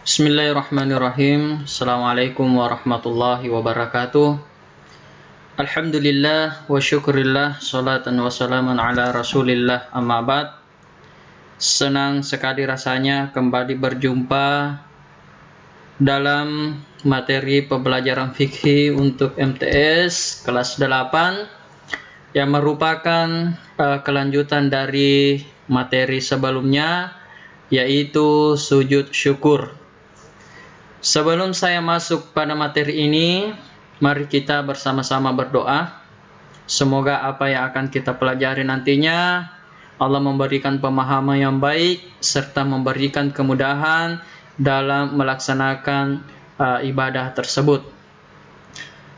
Bismillahirrahmanirrahim. Assalamualaikum warahmatullahi wabarakatuh. Alhamdulillah wa syukurillah, salatan wa salaman ala rasulillah, amma ba'd. Senang sekali rasanya kembali berjumpa dalam materi pembelajaran fikih untuk MTS kelas 8 yang merupakan kelanjutan dari materi sebelumnya, yaitu sujud syukur. Sebelum saya masuk pada materi ini, mari kita bersama-sama berdoa. Semoga apa yang akan kita pelajari nantinya Allah memberikan pemahaman yang baik serta memberikan kemudahan dalam melaksanakan ibadah tersebut.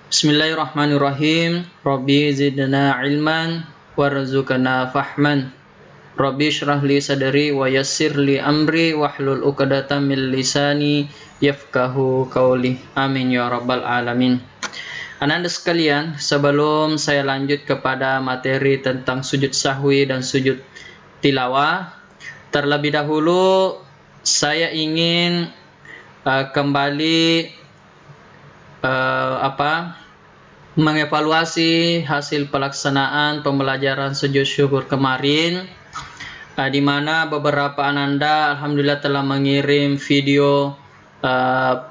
Bismillahirrahmanirrahim. Rabbi zidna ilman warzuqna fahman. Rabbi syrah li sadri wa yassir li amri wahlul 'uqdatam min lisani yafqahu qawli. Amin ya rabbal alamin. Ananda sekalian, sebelum saya lanjut kepada materi tentang sujud sahwi dan sujud tilawah, terlebih dahulu saya ingin kembali mengevaluasi hasil pelaksanaan pembelajaran sujud syukur kemarin, di mana beberapa ananda alhamdulillah telah mengirim video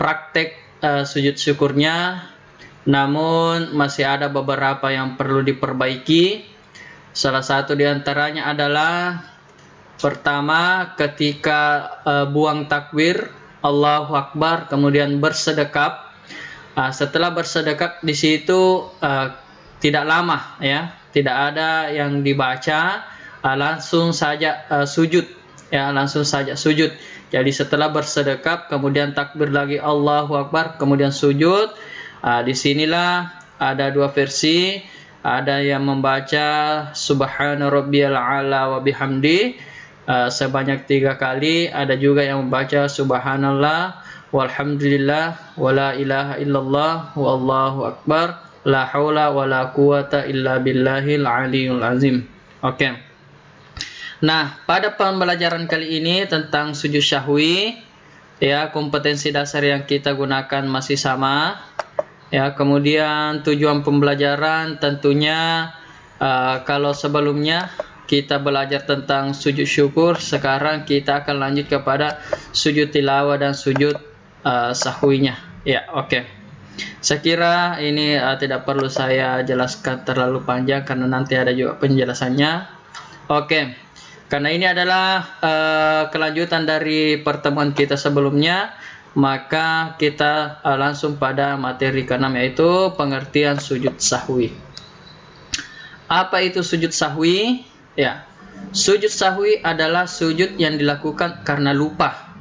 praktek sujud syukurnya, namun masih ada beberapa yang perlu diperbaiki. Salah satu di antaranya adalah pertama, ketika buang takbir Allahu Akbar kemudian bersedekap, setelah bersedekap di situ tidak lama, ya, tidak ada yang dibaca, langsung saja sujud, ya, langsung saja sujud. Jadi setelah bersedekap kemudian takbir lagi Allahu Akbar kemudian sujud. Disinilah ada dua versi, ada yang membaca Subhana rabbiyal a'la wa bihamdi sebanyak 3 kali, ada juga yang membaca Subhanallah walhamdulillah wala ilaha illallah wallahu akbar la haula wala quwata illa billahil aliyul azim. Oke. Nah, pada pembelajaran kali ini tentang sujud syahwi, ya, kompetensi dasar yang kita gunakan masih sama, ya. Kemudian tujuan pembelajaran tentunya kalau sebelumnya kita belajar tentang sujud syukur, sekarang kita akan lanjut kepada sujud tilawah dan sujud sahwinya. Ya, oke. Saya kira ini tidak perlu saya jelaskan terlalu panjang karena nanti ada juga penjelasannya. Oke. Karena ini adalah kelanjutan dari pertemuan kita sebelumnya, maka kita langsung pada materi ke-6, yaitu pengertian sujud sahwi. Apa itu sujud sahwi? Ya, sujud sahwi adalah sujud yang dilakukan karena lupa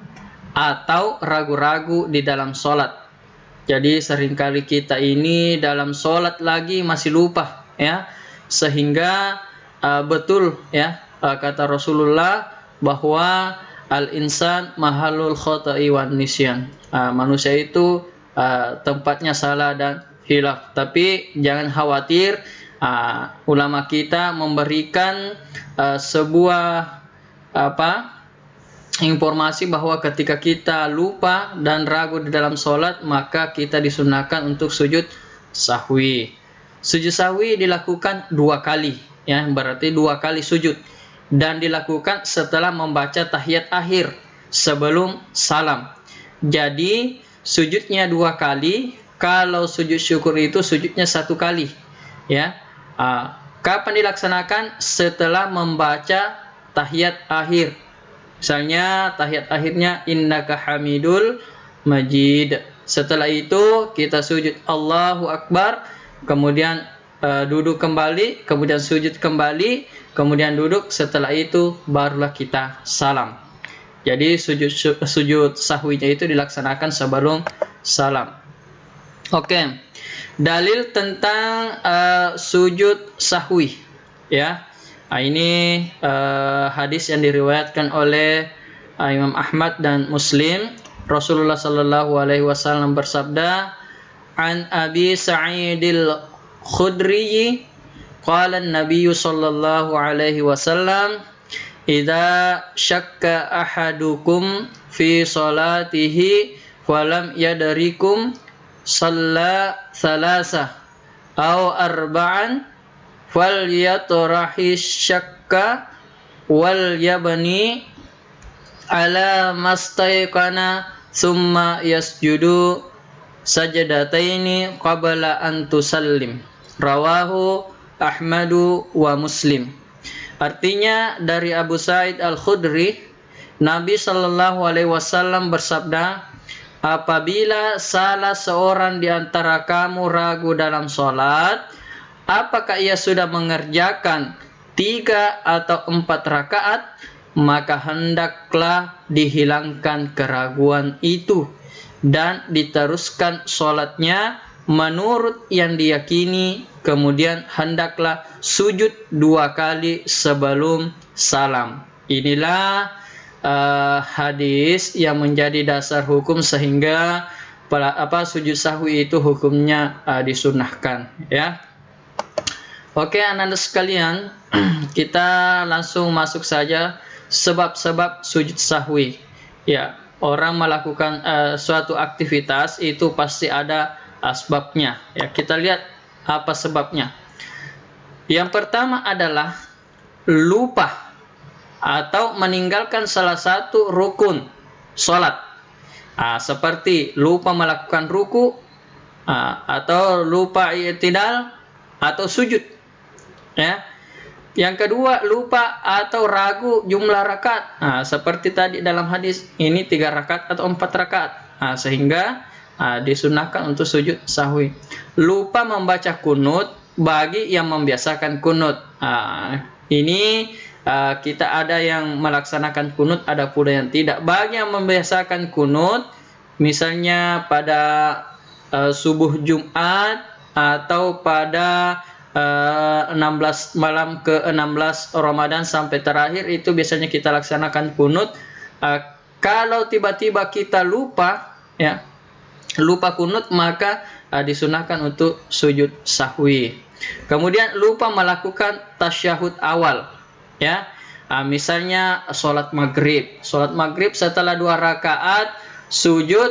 atau ragu-ragu di dalam sholat. Jadi seringkali kita ini dalam sholat lagi masih lupa, ya, sehingga betul, ya, kata Rasulullah bahwa al-insan mahalul khota'i wan nisyan. Manusia itu tempatnya salah dan hilaf. Tapi jangan khawatir, ulama kita memberikan sebuah informasi bahwa ketika kita lupa dan ragu di dalam sholat, maka kita disunahkan untuk sujud sahwi. Sujud sahwi dilakukan 2 kali, ya, berarti 2 kali sujud, dan dilakukan setelah membaca tahiyat akhir sebelum salam. Jadi sujudnya 2 kali. Kalau sujud syukur itu sujudnya 1 kali, ya. Kapan dilaksanakan? Setelah membaca tahiyat akhir. Misalnya tahiyat akhirnya innaka hamidul majid. Setelah itu kita sujud Allahu Akbar, kemudian duduk kembali, kemudian sujud kembali, kemudian duduk. Setelah itu barulah kita salam. Jadi sujud sahwinya itu dilaksanakan sebelum salam. Oke. Dalil tentang sujud sahwi, ya. Ini hadis yang diriwayatkan oleh Imam Ahmad dan Muslim. Rasulullah sallallahu alaihi wasallam bersabda, "An Abi Sa'idil Khudri qala an-nabiy sallallahu alaihi wasallam idza syakka ahadukum fi salatihi walam yadrikum shalla thalatha aw arba'an falyatrahi syakka wal yabni ala mastayqana thumma yasjudu sajadataini qabla an tusallim. Rawahu Ahmadu wa Muslim. Artinya dari Abu Sa'id Al-Khudri, Nabi Shallallahu Alaihi Wasallam bersabda, apabila salah seorang di antara kamu ragu dalam sholat, apakah ia sudah mengerjakan 3 atau 4 rakaat, maka hendaklah dihilangkan keraguan itu dan diteruskan sholatnya menurut yang diyakini, kemudian hendaklah sujud 2 kali sebelum salam. Inilah hadis yang menjadi dasar hukum sehingga sujud sahwi itu hukumnya disunahkan, ya. Oke, anak-anak sekalian, kita langsung masuk saja sebab-sebab sujud sahwi. Ya, orang melakukan suatu aktivitas itu pasti ada sebabnya. Ya, kita lihat apa sebabnya. Yang pertama adalah lupa atau meninggalkan salah satu rukun sholat. Seperti lupa melakukan ruku, atau lupa i'tidal atau sujud. Ya. Yang kedua, lupa atau ragu jumlah rakaat. Seperti tadi dalam hadis, ini 3 rakaat atau 4 rakaat. Sehingga disunahkan untuk sujud sahwi. Lupa membaca kunut bagi yang membiasakan kunut. Ini kita ada yang melaksanakan kunut, ada pula yang tidak. Bagi yang membiasakan kunut, misalnya pada subuh Jumat atau pada 16 malam ke-16 Ramadan sampai terakhir, itu biasanya kita laksanakan kunut. Kalau tiba-tiba kita lupa, ya, lupa kunut, maka disunahkan untuk sujud sahwi. Kemudian lupa melakukan tasyahud awal, ya. Misalnya sholat maghrib setelah 2 rakaat sujud,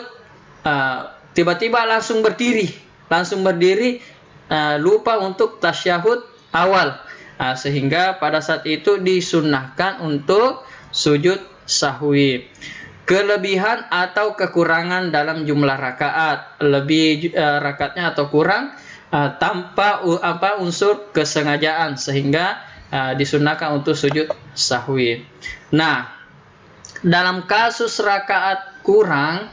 tiba-tiba langsung berdiri, lupa untuk tasyahud awal, sehingga pada saat itu disunahkan untuk sujud sahwi. Kelebihan atau kekurangan dalam jumlah rakaat, lebih rakaatnya atau kurang tanpa unsur kesengajaan, sehingga disunahkan untuk sujud sahwi. Nah, dalam kasus rakaat kurang,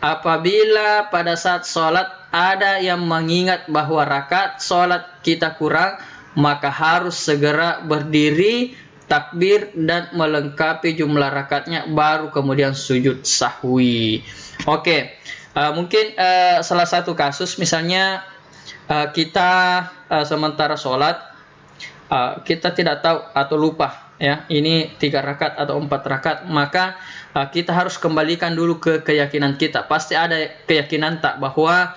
apabila pada saat sholat ada yang mengingat bahwa rakaat sholat kita kurang, maka harus segera berdiri, takbir, dan melengkapi jumlah rakaatnya, baru kemudian sujud sahwi. Oke, mungkin salah satu kasus, misalnya kita sementara sholat, kita tidak tahu atau lupa, ya, ini 3 rakaat atau 4 rakaat, maka kita harus kembalikan dulu ke keyakinan kita. Pasti ada keyakinan tak bahwa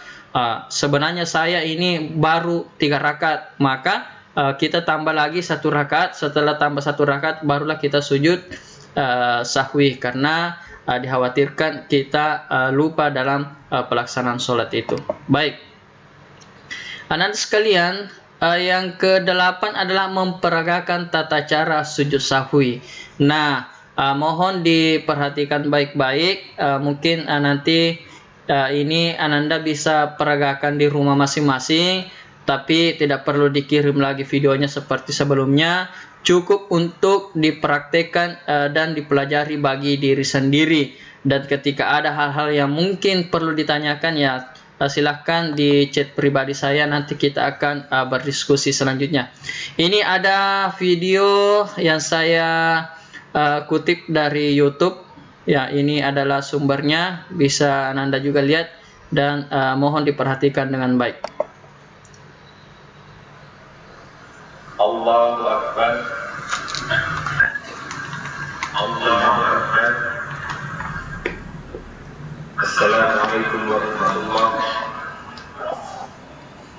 sebenarnya saya ini baru 3 rakaat, maka kita tambah lagi 1 rakaat. Setelah tambah 1 rakaat, barulah kita sujud sahwi, karena dikhawatirkan kita lupa dalam pelaksanaan sholat itu. Baik, anak sekalian, yang ke-8 adalah memperagakan tata cara sujud sahwi. Nah, mohon diperhatikan baik-baik. Mungkin nanti ini Ananda bisa peragakan di rumah masing-masing, tapi tidak perlu dikirim lagi videonya seperti sebelumnya. Cukup untuk dipraktekkan dan dipelajari bagi diri sendiri. Dan ketika ada hal-hal yang mungkin perlu ditanyakan, ya silahkan di chat pribadi saya, nanti kita akan berdiskusi selanjutnya. Ini ada video yang saya kutip dari YouTube. Ya, ini adalah sumbernya, bisa Anda juga lihat, dan mohon diperhatikan dengan baik. Allahu Akbar. Allahu Akbar. Assalamualaikum warahmatullahi wabarakatuh.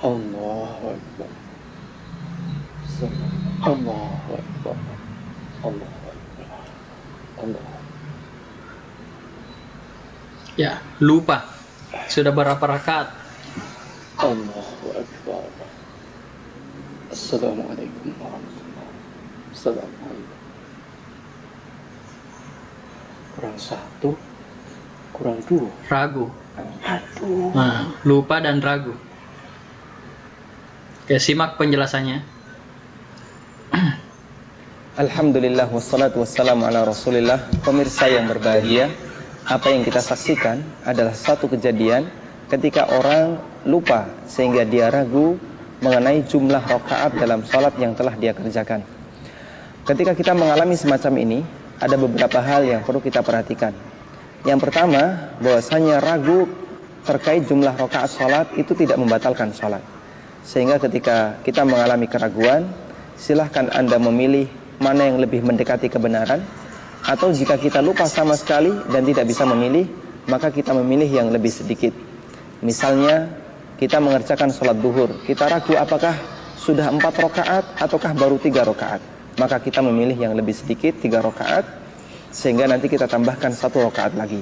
Allahu Akbar. Allahu Akbar. Allahu Akbar. Ya, lupa. Sudah berapa rakaat? Allahu Akbar. Assalamualaikum warahmatullahi wabarakatuh. Assalamualaikum. Kurang satu, kurang dua. Ragu. Aduh. Nah, lupa dan ragu. Oke, simak penjelasannya. Alhamdulillah wassalatu wassalamu ala rasulillah. Pemirsa yang berbahagia, apa yang kita saksikan adalah satu kejadian ketika orang lupa sehingga dia ragu mengenai jumlah rakaat dalam sholat yang telah dia kerjakan. Ketika kita mengalami semacam ini, ada beberapa hal yang perlu kita perhatikan. Yang pertama, bahwasanya ragu terkait jumlah rakaat sholat itu tidak membatalkan sholat. Sehingga ketika kita mengalami keraguan, silahkan Anda memilih mana yang lebih mendekati kebenaran. Atau jika kita lupa sama sekali dan tidak bisa memilih, maka kita memilih yang lebih sedikit. Misalnya, kita mengerjakan sholat duhur, kita ragu apakah sudah 4 rakaat ataukah baru 3 rakaat. Maka kita memilih yang lebih sedikit, 3 rakaat, sehingga nanti kita tambahkan 1 rakaat lagi.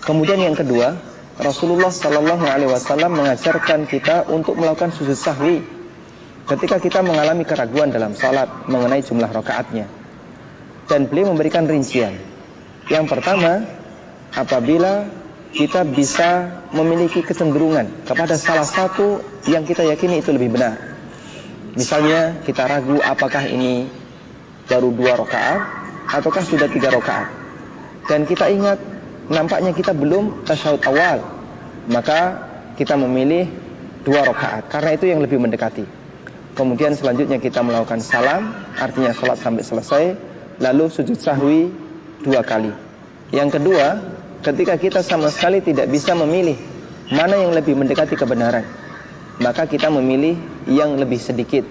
Kemudian yang kedua, Rasulullah SAW mengajarkan kita untuk melakukan sujud sahwi ketika kita mengalami keraguan dalam salat mengenai jumlah rakaatnya. Dan beliau memberikan rincian. Yang pertama, apabila kita bisa memiliki kecenderungan kepada salah satu yang kita yakini itu lebih benar. Misalnya kita ragu apakah ini baru 2 rakaat ataukah sudah 3 rakaat. Dan kita ingat nampaknya kita belum tasyahud awal, maka kita memilih 2 rakaat karena itu yang lebih mendekati. Kemudian selanjutnya kita melakukan salam, artinya sholat sampai selesai, lalu sujud sahwi 2 kali. Yang kedua, ketika kita sama sekali tidak bisa memilih mana yang lebih mendekati kebenaran, maka kita memilih yang lebih sedikit.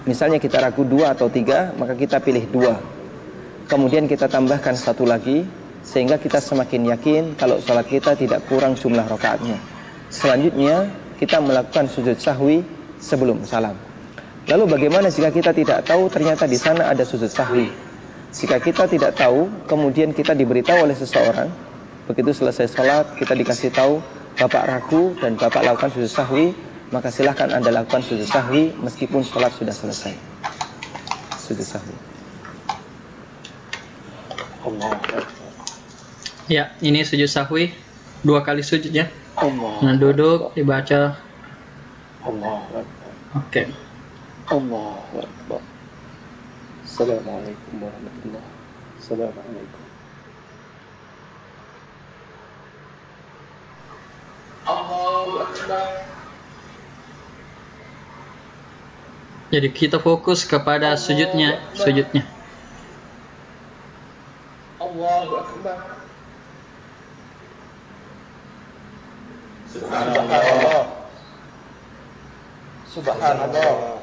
Misalnya kita ragu 2 atau 3, maka kita pilih 2. Kemudian kita tambahkan 1 lagi, sehingga kita semakin yakin kalau sholat kita tidak kurang jumlah rakaatnya. Selanjutnya kita melakukan sujud sahwi sebelum salam. Lalu bagaimana jika kita tidak tahu ternyata di sana ada sujud sahwi? Jika kita tidak tahu, kemudian kita diberitahu oleh seseorang, begitu selesai sholat kita dikasih tahu Bapak ragu dan Bapak lakukan sujud sahwi, maka silahkan Anda lakukan sujud sahwi meskipun sholat sudah selesai. Sujud sahwi. Allahu Akbar. Ya, ini sujud sahwi 2 kali sujud ya. Allahu Nah, duduk dibaca. Allahu Akbar. Oke. Allahu Akbar. Assalamualaikum warahmatullahi wabarakatuh. Assalamualaikum. Allahu Akbar. Jadi kita fokus kepada sujudnya. Allahu Akbar. Subhanallah. Subhanallah.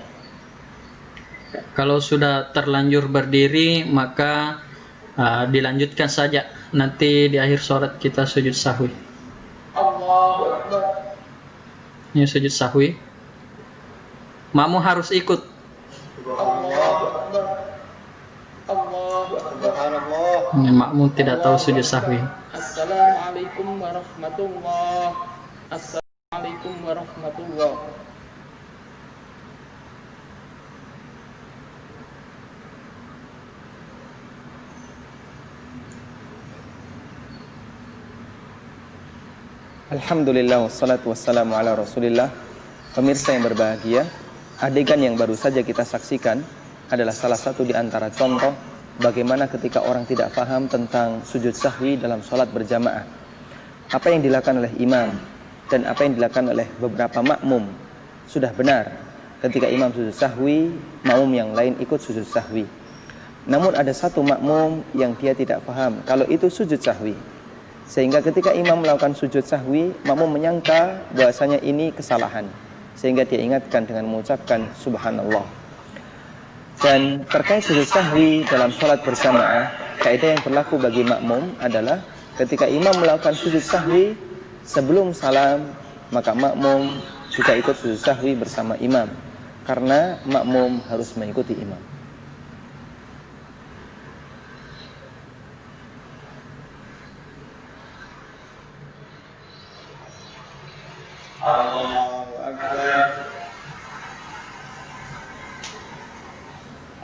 Kalau sudah terlanjur berdiri, maka dilanjutkan saja. Nanti di akhir sholat kita sujud sahwi. Allahu Akbar. Ini sujud sahwi. Makmum harus ikut. Allahu Akbar. Allahu Akbar. Ini makmum tidak tahu sujud sahwi. Assalamualaikum warahmatullahi. Assalamualaikum warahmatullahi. Alhamdulillah wassalatu wassalamu ala rasulillah. Pemirsa yang berbahagia, adegan yang baru saja kita saksikan adalah salah satu di antara contoh bagaimana ketika orang tidak paham tentang sujud sahwi dalam sholat berjamaah. Apa yang dilakukan oleh imam dan apa yang dilakukan oleh beberapa makmum sudah benar. Ketika imam sujud sahwi, makmum yang lain ikut sujud sahwi. Namun ada satu makmum yang dia tidak paham kalau itu sujud sahwi. Sehingga ketika imam melakukan sujud sahwi, makmum menyangka bahwasanya ini kesalahan. Sehingga dia ingatkan dengan mengucapkan subhanallah. Dan terkait sujud sahwi dalam sholat berjamaah, kaidah yang berlaku bagi makmum adalah ketika imam melakukan sujud sahwi sebelum salam, maka makmum juga ikut sujud sahwi bersama imam. Karena makmum harus mengikuti imam. Allahu Akbar.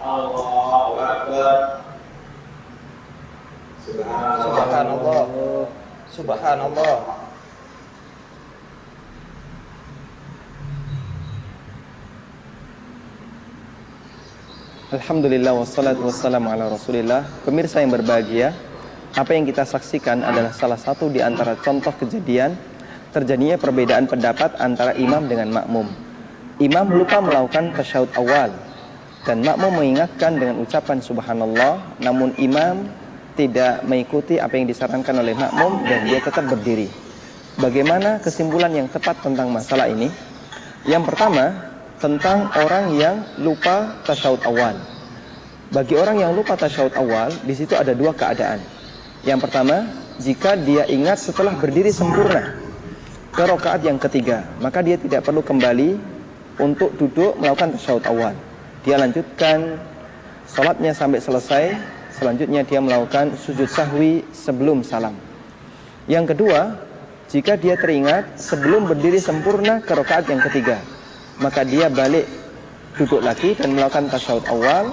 Allahu Akbar. Subhanallah. Subhanallah. Alhamdulillah wassalatu wassalamu ala rasulillah. Pemirsa yang berbahagia, apa yang kita saksikan adalah salah satu di antara contoh kejadian terjadinya perbedaan pendapat antara imam dengan makmum. Imam lupa melakukan tasyahud awal dan makmum mengingatkan dengan ucapan subhanallah, namun imam tidak mengikuti apa yang disarankan oleh makmum dan dia tetap berdiri. Bagaimana kesimpulan yang tepat tentang masalah ini? Yang pertama, tentang orang yang lupa tasyahud awal. Bagi orang yang lupa tasyahud awal, di situ ada dua keadaan. Yang pertama, jika dia ingat setelah berdiri sempurna ke rakaat yang ketiga, maka dia tidak perlu kembali untuk duduk melakukan tasyahud awal. Dia lanjutkan salatnya sampai selesai. Selanjutnya dia melakukan sujud sahwi sebelum salam. Yang kedua, jika dia teringat sebelum berdiri sempurna ke rakaat yang ketiga, maka dia balik duduk lagi dan melakukan tasyahud awal,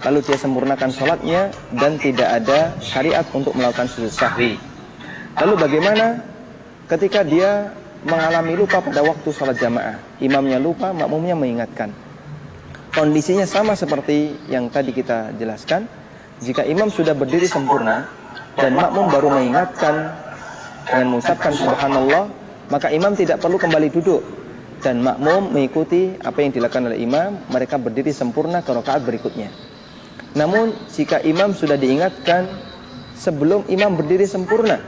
lalu dia sempurnakan sholatnya dan tidak ada syariat untuk melakukan sujud sahwi. Lalu bagaimana ketika dia mengalami lupa pada waktu sholat jamaah? Imamnya lupa, makmumnya mengingatkan. Kondisinya sama seperti yang tadi kita jelaskan. Jika imam sudah berdiri sempurna dan makmum baru mengingatkan dengan mengucapkan subhanallah, maka imam tidak perlu kembali duduk dan makmum mengikuti apa yang dilakukan oleh imam. Mereka berdiri sempurna ke rakaat berikutnya. Namun jika imam sudah diingatkan sebelum imam berdiri sempurna,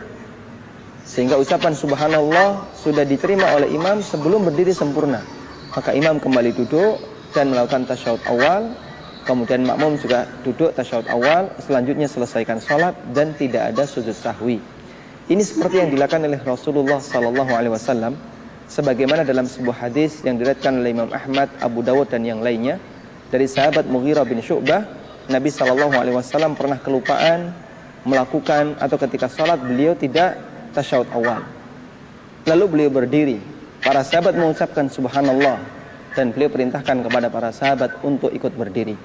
sehingga ucapan subhanallah sudah diterima oleh imam sebelum berdiri sempurna, maka imam kembali duduk dan melakukan tasyahud awal. Kemudian makmum juga duduk tasyahud awal, selanjutnya selesaikan sholat dan tidak ada sujud sahwi. Ini seperti yang dilakukan oleh Rasulullah SAW, sebagaimana dalam sebuah hadis yang diriwayatkan oleh Imam Ahmad, Abu Dawud dan yang lainnya dari sahabat Mughirah bin Syu'bah. Nabi SAW pernah kelupaan melakukan atau ketika sholat beliau tidak tasyahud awal. Lalu beliau berdiri, para sahabat mengucapkan subhanallah dan beliau perintahkan kepada para sahabat untuk ikut berdiri.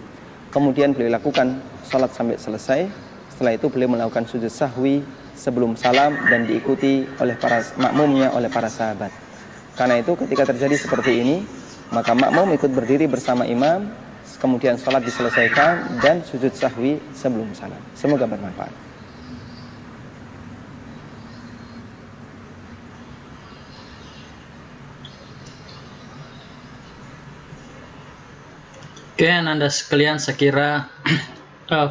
Kemudian beliau lakukan sholat sampai selesai. Setelah itu beliau melakukan sujud sahwi sebelum salam dan diikuti oleh para makmumnya, oleh para sahabat. Karena itu ketika terjadi seperti ini, maka makmum ikut berdiri bersama imam, kemudian sholat diselesaikan dan sujud sahwi sebelum salam. Semoga bermanfaat. Oke, Anda sekalian, saya kira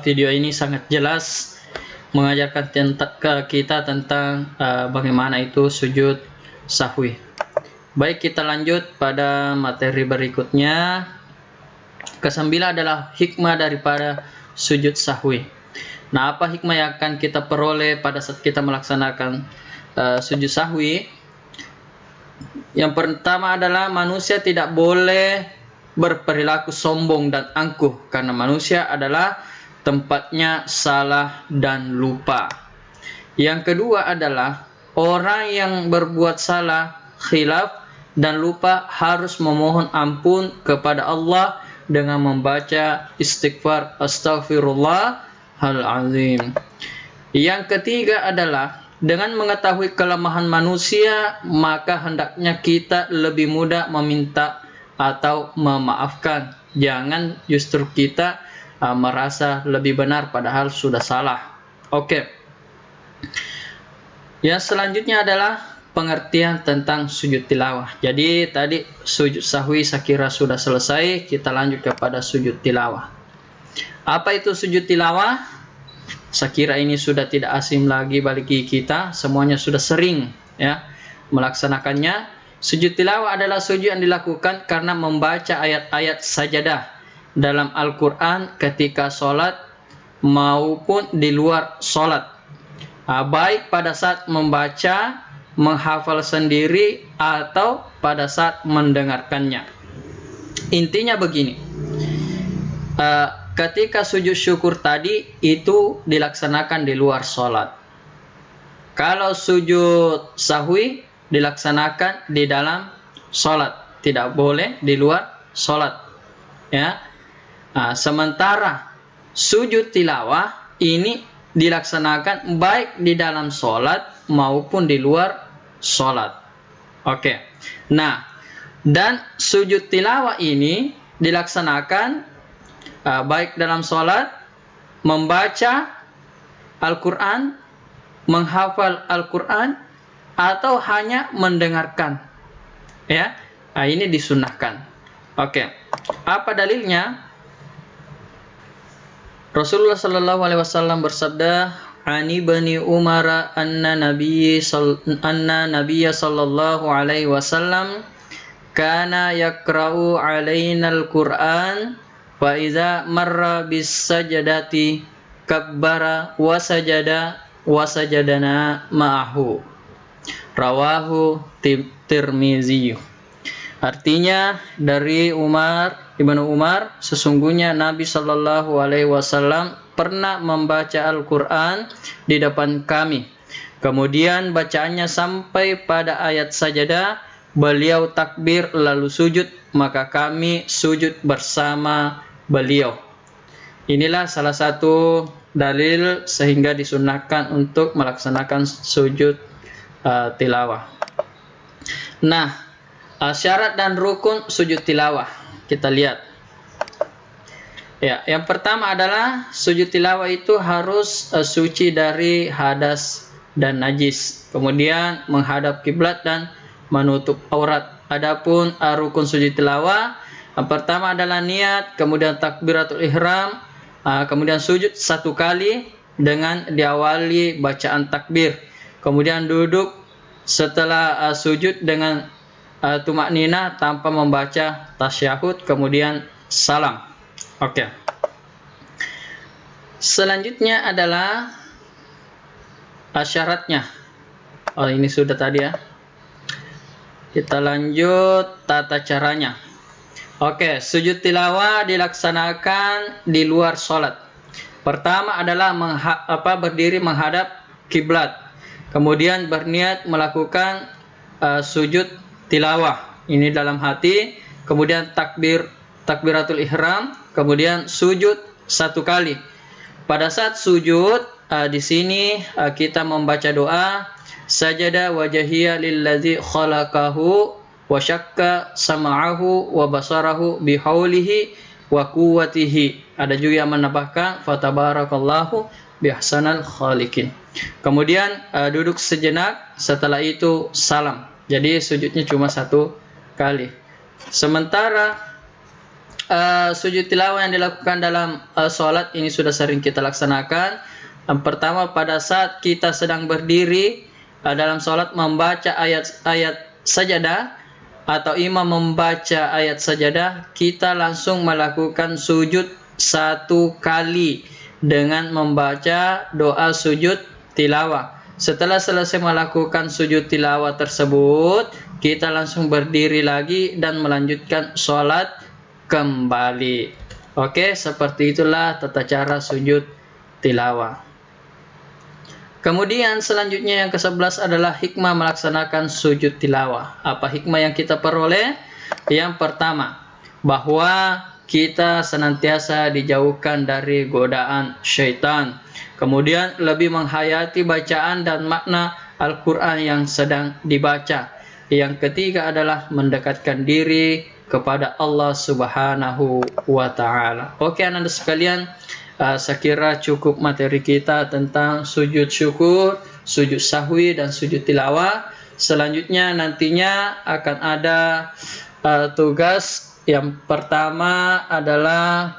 video ini sangat jelas mengajarkan ke kita tentang bagaimana itu sujud sahwi. Baik, kita lanjut pada materi berikutnya. Kesembilan adalah hikmah daripada sujud sahwi. Nah, apa hikmah yang akan kita peroleh pada saat kita melaksanakan sujud sahwi? Yang pertama adalah manusia tidak boleh berperilaku sombong dan angkuh, karena manusia adalah tempatnya salah dan lupa. Yang kedua adalah orang yang berbuat salah, khilaf dan lupa harus memohon ampun kepada Allah dengan membaca istighfar astaghfirullahal-azim. Yang ketiga adalah dengan mengetahui kelemahan manusia, maka hendaknya kita lebih mudah meminta atau memaafkan. Jangan justru kita merasa lebih benar padahal sudah salah. Oke. Yang selanjutnya adalah pengertian tentang sujud tilawah. Jadi tadi sujud sahwi saya kira sudah selesai, kita lanjut kepada sujud tilawah. Apa itu sujud tilawah? Saya kira ini sudah tidak asing lagi bagi kita, semuanya sudah sering ya melaksanakannya. Sujud tilawah adalah sujud yang dilakukan karena membaca ayat-ayat sajadah dalam Al-Quran ketika sholat maupun di luar sholat. Baik pada saat membaca, menghafal sendiri, atau pada saat mendengarkannya. Intinya begini, ketika sujud syukur tadi itu dilaksanakan di luar sholat. Kalau sujud sahwi dilaksanakan di dalam sholat, tidak boleh di luar sholat, ya. Nah, sementara sujud tilawah ini dilaksanakan baik di dalam sholat maupun di luar sholat. Oke. Nah, dan sujud tilawah ini dilaksanakan baik dalam sholat, membaca Al-Quran, menghafal Al-Quran, atau hanya mendengarkan. Ya, nah, ini disunahkan. Oke. Apa dalilnya? Rasulullah sallallahu alaihi wasallam bersabda, "Ani bani Umar anna Nabiyya sallallahu alaihi wasallam kana yaqra'u 'alaina al-Qur'an fa idza marra bis sajdati kabbara wa sajadana ma'ahu." Rawahu Tirmizi. Artinya dari Ibnu Umar, sesungguhnya Nabi Shallallahu Alaihi Wasallam pernah membaca Al-Quran di depan kami. Kemudian bacaannya sampai pada ayat sajadah, beliau takbir lalu sujud, maka kami sujud bersama beliau. Inilah salah satu dalil sehingga disunahkan untuk melaksanakan sujud tilawah. Nah, syarat dan rukun sujud tilawah kita lihat. Ya, yang pertama adalah sujud tilawah itu harus suci dari hadas dan najis. Kemudian menghadap kiblat dan menutup aurat. Adapun rukun sujud tilawah, yang pertama adalah niat, kemudian takbiratul ihram, kemudian sujud satu kali dengan diawali bacaan takbir. Kemudian duduk setelah sujud dengan tumakninah tanpa membaca tasyahud, kemudian salam. Oke. Selanjutnya adalah syaratnya. Oh, ini sudah tadi ya. Kita lanjut tata caranya. Oke, sujud tilawah dilaksanakan di luar sholat. Pertama adalah berdiri menghadap kiblat. Kemudian berniat melakukan sujud tilawah ini dalam hati, kemudian takbiratul ihram, kemudian sujud satu kali. Pada saat sujud di sini kita membaca doa, sajada wajhiya lillazi khalaqahu wa syakka sam'ahu wa basarahu bihaulihi wa quwwatihi. Ada juga yang menambahkan fatabarakallahu bihsanal khaliqin. Kemudian duduk sejenak, setelah itu salam. Jadi sujudnya cuma satu kali. Sementara sujud tilawah yang dilakukan dalam sholat ini sudah sering kita laksanakan. Yang pertama, pada saat kita sedang berdiri dalam sholat membaca ayat sajadah atau imam membaca ayat sajadah, kita langsung melakukan sujud satu kali dengan membaca doa sujud tilawah. Setelah selesai melakukan sujud tilawah tersebut, kita langsung berdiri lagi dan melanjutkan sholat kembali. Oke, seperti itulah tata cara sujud tilawah. Kemudian selanjutnya yang ke-11 adalah hikmah melaksanakan sujud tilawah. Apa hikmah yang kita peroleh? Yang pertama, bahwa kita senantiasa dijauhkan dari godaan syaitan. Kemudian lebih menghayati bacaan dan makna Al-Quran yang sedang dibaca. Yang ketiga adalah mendekatkan diri kepada Allah Subhanahu wa Ta'ala. Oke, anak-anak sekalian, saya kira cukup materi kita tentang sujud syukur, sujud sahwi, dan sujud tilawah. Selanjutnya nantinya akan ada tugas. Yang pertama adalah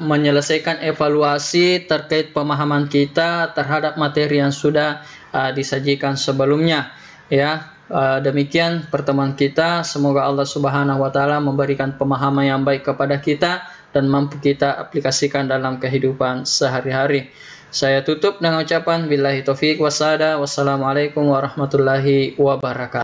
menyelesaikan evaluasi terkait pemahaman kita terhadap materi yang sudah disajikan sebelumnya. Ya, demikian pertemuan kita. Semoga Allah Subhanahu wa Ta'ala memberikan pemahaman yang baik kepada kita dan mampu kita aplikasikan dalam kehidupan sehari-hari. Saya tutup dengan ucapan billahi taufiq wasada. Wassalamualaikum warahmatullahi wabarakatuh.